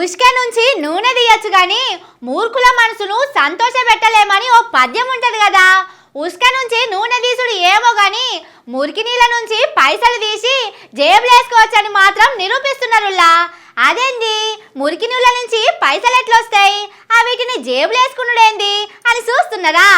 ఉష్క నుంచి నూనె తీయచ్చు గాని మూర్ఖుల మనసును సంతోషపెట్టలేమని ఓ పద్యం ఉంటది కదా. ఉష్క నుంచి నూనె తీసుడు ఏమో గాని మురికి నీళ్ళ నుంచి పైసలు తీసి జేబులేసుకోవచ్చని మాత్రం నిరూపిస్తున్నారులా. అదేంది మురికి నీళ్ళ నుంచి పైసలు ఎట్లొస్తాయి, వీటిని జేబులేసుకున్నాడేంది అని చూస్తున్నారా?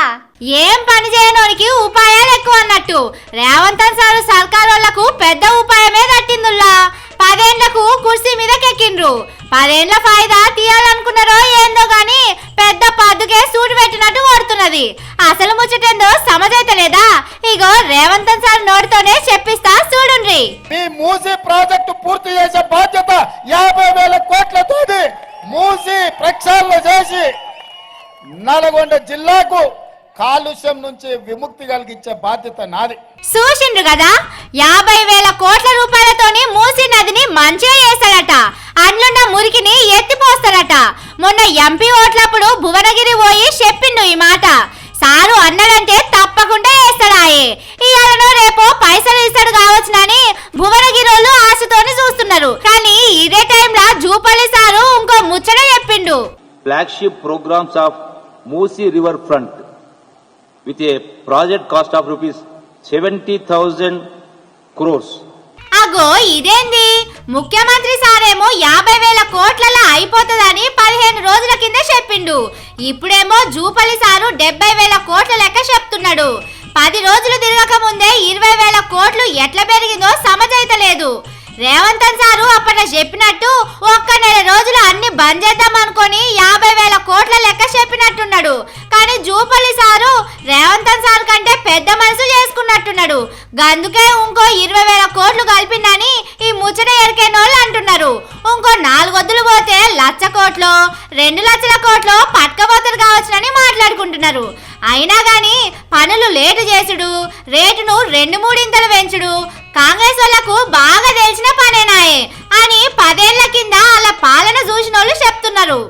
ఏం పని చేయనోనికి ఉపాయాలు ఎక్కువ అన్నట్టు రేవంత్ సార్ సర్కారోళ్లకు పెద్ద ఉపాయమే తట్టిందుల్లా. 10 ఏళ్లకు కుర్చీ మీదకెక్కిండ్రు. 10 ఏళ్ల ఫాయిదా తీయాలనుకున్నారో ఏందో గాని పెద్ద పద్దుకే సూటు పెట్టినట్టు కొడుతున్నది. అసలు ముచ్చటేందో సమజైతలేదా? ఇగో రేవంత్ సార్ నోటితోనే చెప్పిస్తా చూడుండ్రి. మీ మూసీ ప్రాజెక్టు పూర్తి చేసే బాధ్యత 50,000 కోట్లతోటి మూసీ ప్రక్షాళన చేసి నల్గొండ జిల్లాకు కాలుష్యం నుంచి విముక్తి కలిగించే బాధ్యత నాది. చూసిండ్రు కదా, 50,000 కోట్ల రూపాయలతోని మూసీ నదిని మంచిగా చేస్తాడట. అందులో మురికిని ఎత్తిపోస్తాడట. మొన్న ఎంపీ ఓట్లప్పుడు భువనగిరి పోయి చెప్పిండు ఈ మాట. సారు అన్నాడంటే తప్పకుండా వేస్తాడాయే. ఇవాళనో రేపో పైసలు ఇస్తాడు కావచ్చునని భువనగిరోళ్ళు ఆశతోని చూస్తున్నారు. కానీ ఇదే టైంలో జూపల్లి సారు ఇంకో ముచ్చట చెప్పిండు. Flagship programs of Musi river front with a project cost of rupees 70,000 crores. అగో ఇదేంది, ముఖ్యమంత్రి సారేమో 50,000 కోట్లలో అయిపోతుందని 15 రోజుల కింద చెప్పిండు. ఇప్పుడేమో జూపల్లి సారు 70,000 కోట్ల లెక్క చెప్తున్నాడు. 10 రోజులు తిరగక ముందే 20,000 కోట్లు ఎట్లా పెరిగిందో సమజైతలేదు. రేవంత్ సారు అప్పట్లో చెప్పినట్టు ఒక్క నెల రోజులు అన్ని బంద్ చేద్దాం అనుకొని 50,000 కోట్ల లెక్క చెప్పినట్టున్నాడు. కానీ జూపల్లి సారు రేవంత్ సార్ కంటే పెద్ద మనసు చేసుకున్నట్టున్నాడు. అందుకే ఇంకో 20,000 కోట్లు కలిపిందని ఈ ముచ్చట ఎరికేనోళ్ళు అంటున్నారు. ఇంకో 4 వద్దులు పోతే 1,00,000 కోట్లు 2 లక్షల కోట్లు పట్టుకపోతారు కావచ్చునని మాట్లాడుకుంటున్నారు. అయినా గాని పనులు లేటు చేసుడు, రేటును 2-3 ఇంతలు పెంచుడు కాంగ్రెస్ వాళ్లకు బాగా తెలిసిన పనేనాయే అని 10 ఏళ్ల కింద అలా పాలన చూసినోళ్ళు చెప్తున్నారు.